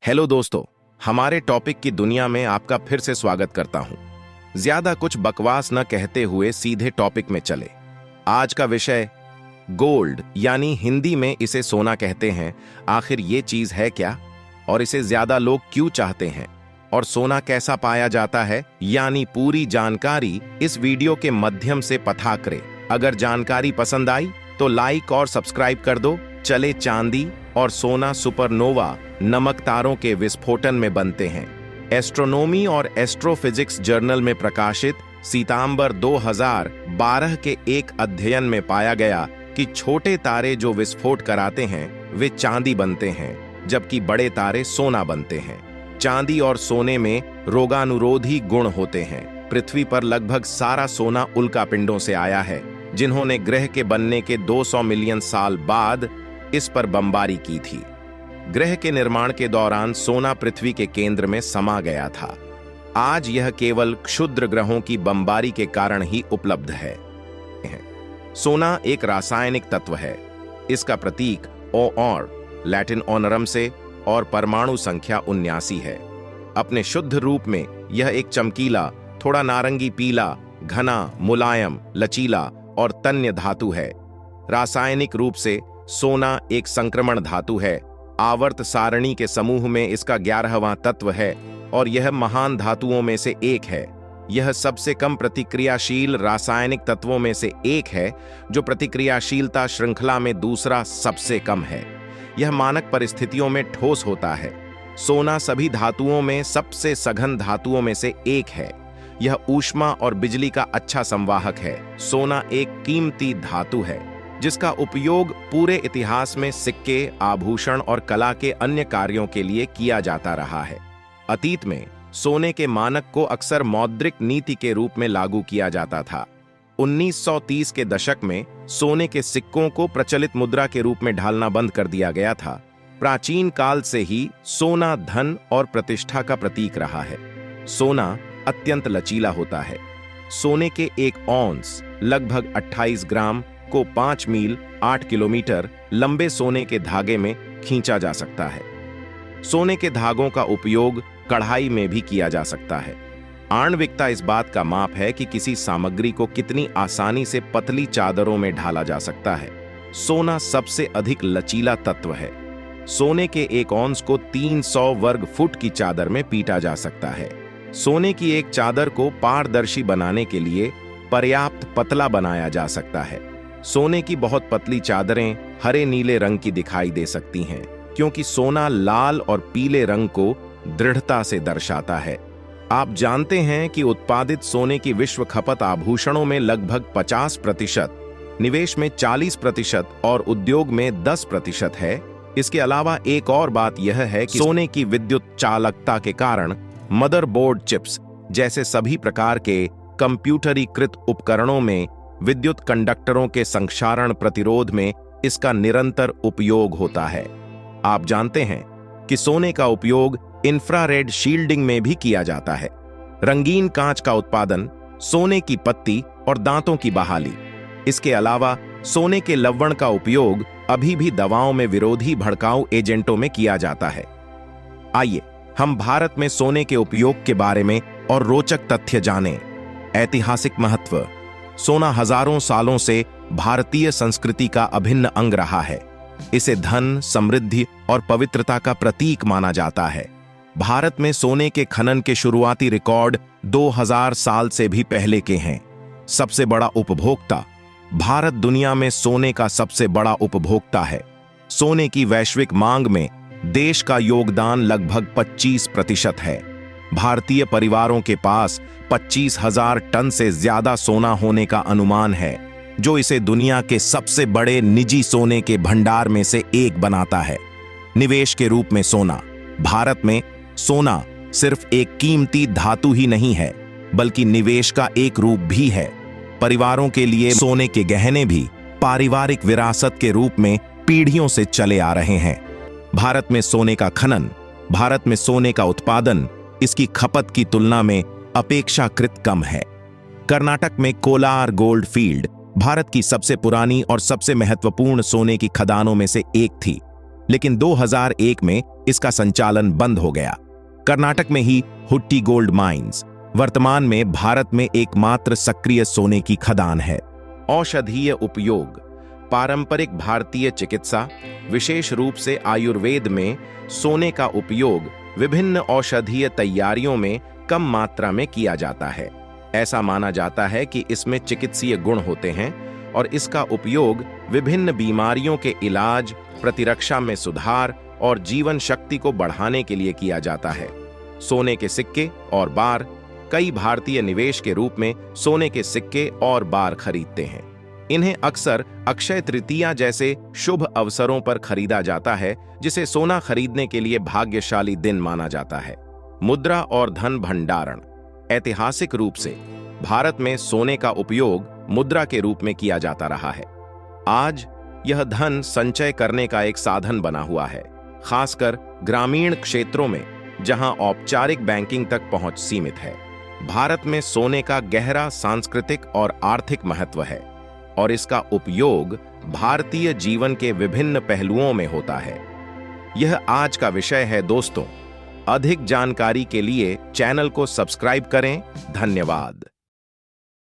Hello दोस्तों, हमारे topic की दुनिया में आपका फिर से स्वागत करता हूं। ज्यादा कुछ बकवास न कहते हुए सीधे टॉपिक में चले। आज का विषय गोल्ड, यानी हिंदी में इसे सोना कहते हैं। आखिर ये चीज है क्या, और इसे ज्यादा लोग क्यों चाहते हैं, और सोना कैसा पाया जाता है, यानी पूरी जानकारी इस वीडियो के माध्यम से पता करें। अगर जानकारी पसंद आई तो लाइक और सब्सक्राइब कर दो। चले, चांदी और सोना सुपरनोवा नमक तारों के विस्फोटन में बनते हैं। एस्ट्रोनॉमी और एस्ट्रोफिजिक्स जर्नल में प्रकाशित सितंबर 2012 के एक अध्ययन में पाया गया कि छोटे तारे जो विस्फोट कराते हैं वे चांदी बनते हैं, जबकि बड़े तारे सोना बनते हैं। चांदी और सोने में रोगानुरोधी गुण होते हैं। पृथ्वी पर लगभग सारा सोना उल्कापिंडों से आया है, जिन्होंने ग्रह के बनने के 200 मिलियन साल बाद इस पर बमबारी की थी। ग्रह के निर्माण के दौरान सोना पृथ्वी के केंद्र में समा गया था। आज यह केवल क्षुद्र ग्रहों की बमबारी के कारण ही उपलब्ध है। सोना एक रासायनिक तत्व है। इसका प्रतीक ओ और लैटिन ऑनरम से और परमाणु संख्या 79 है। अपने शुद्ध रूप में यह एक चमकीला, थोड़ा नारंगी पीला, घना, मुलायम, लचीला और तन्य धातु है। रासायनिक रूप से सोना एक संक्रमण धातु है। आवर्त सारणी के समूह में इसका 11वां तत्व है और यह महान धातुओं में से एक है। यह सबसे कम प्रतिक्रियाशील रासायनिक तत्वों में से एक है, जो प्रतिक्रियाशीलता श्रृंखला में दूसरा सबसे कम है। यह मानक परिस्थितियों में ठोस होता है। सोना सभी धातुओं में सबसे सघन धातुओं में से एक है। यह ऊष्मा और बिजली का अच्छा संवाहक है। सोना एक कीमती धातु है जिसका उपयोग पूरे इतिहास में सिक्के, आभूषण और कला के अन्य कार्यों के लिए किया जाता रहा है। अतीत में सोने के मानक को अक्सर मौद्रिक नीति के रूप में लागू किया जाता था। 1930 के दशक में सोने के सिक्कों को प्रचलित मुद्रा के रूप में ढालना बंद कर दिया गया था। प्राचीन काल से ही सोना धन और प्रतिष्ठा का प्रतीक रहा है। सोना अत्यंत लचीला होता है। सोने के एक औंस लगभग 28 ग्राम को 5 मील 8 किलोमीटर लंबे सोने के धागे में खींचा जा सकता है। सोने के धागों का उपयोग कढ़ाई में भी किया जा सकता है। आणविकता इस बात का माप है कि किसी सामग्री को कितनी आसानी से पतली चादरों में ढाला जा सकता है। सोना सबसे अधिक लचीला तत्व है। सोने के एक औंस को 300 वर्ग फुट की चादर में पीटा जा सकता है। सोने की एक चादर को पारदर्शी बनाने के लिए पर्याप्त पतला बनाया जा सकता है। सोने की बहुत पतली चादरें हरे नीले रंग की दिखाई दे सकती हैं, क्योंकि सोना लाल और पीले रंग को दृढ़ता से दर्शाता है। आप जानते हैं कि उत्पादित सोने की विश्व खपत आभूषणों में लगभग 50%, निवेश में 40% और उद्योग में 10% है। इसके अलावा एक और बात यह है कि सोने की विद्युत चालकता के कारण मदरबोर्ड चिप्स जैसे सभी प्रकार के कंप्यूटरीकृत उपकरणों में विद्युत कंडक्टरों के संक्षारण प्रतिरोध में इसका निरंतर उपयोग होता है। आप जानते हैं कि सोने का उपयोग इंफ्रारेड शील्डिंग में भी किया जाता है। रंगीन कांच का उत्पादन, सोने की पत्ती और दांतों की बहाली। इसके अलावा सोने के लवण का उपयोग अभी भी दवाओं में विरोधी भड़काऊ एजेंटों में किया जाता है। आइए हम भारत में सोने के उपयोग के बारे में और रोचक तथ्य जानें। ऐतिहासिक महत्व। सोना हजारों सालों से भारतीय संस्कृति का अभिन्न अंग रहा है। इसे धन, समृद्धि और पवित्रता का प्रतीक माना जाता है। भारत में सोने के खनन के शुरुआती रिकॉर्ड 2000 साल से भी पहले के हैं। सबसे बड़ा उपभोक्ता। भारत दुनिया में सोने का सबसे बड़ा उपभोक्ता है। सोने की वैश्विक मांग में देश का योगदान लगभग 25% है। भारतीय परिवारों के पास 25,000 टन से ज्यादा सोना होने का अनुमान है, जो इसे दुनिया के सबसे बड़े निजी सोने के भंडार में से एक बनाता है। निवेश के रूप में सोना। भारत में सोना सिर्फ एक कीमती धातु ही नहीं है, बल्कि निवेश का एक रूप भी है। परिवारों के लिए सोने के गहने भी पारिवारिक विरासत के रूप में पीढ़ियों से चले आ रहे हैं। भारत में सोने का खनन, भारत में सोने का उत्पादन इसकी खपत की तुलना में अपेक्षाकृत कम है। कर्नाटक में कोलार गोल्ड फील्ड भारत की सबसे पुरानी और सबसे महत्वपूर्ण सोने की खदानों में से एक थी, लेकिन 2001 में इसका संचालन बंद हो गया। कर्नाटक में ही हुट्टी गोल्ड माइंस वर्तमान में भारत में एकमात्र सक्रिय सोने की खदान है। औषधीय उपयोग। पारंपरिक भारतीय चिकित्सा, विशेष रूप से आयुर्वेद में सोने का उपयोग विभिन्न औषधीय तैयारियों में कम मात्रा में किया जाता है। ऐसा माना जाता है कि इसमें चिकित्सीय गुण होते हैं और इसका उपयोग विभिन्न बीमारियों के इलाज, प्रतिरक्षा में सुधार और जीवन शक्ति को बढ़ाने के लिए किया जाता है। सोने के सिक्के और बार। कई भारतीय निवेश के रूप में सोने के सिक्के और बार खरीदते हैं। इन्हें अक्सर अक्षय तृतीया जैसे शुभ अवसरों पर खरीदा जाता है, जिसे सोना खरीदने के लिए भाग्यशाली दिन माना जाता है। मुद्रा और धन भंडारण। ऐतिहासिक रूप से भारत में सोने का उपयोग मुद्रा के रूप में किया जाता रहा है। आज यह धन संचय करने का एक साधन बना हुआ है, खासकर ग्रामीण क्षेत्रों में जहां औपचारिक बैंकिंग तक पहुंच सीमित है। भारत में सोने का गहरा सांस्कृतिक और आर्थिक महत्व है और इसका उपयोग भारतीय जीवन के विभिन्न पहलुओं में होता है। यह आज का विषय है दोस्तों। अधिक जानकारी के लिए चैनल को सब्सक्राइब करें। धन्यवाद।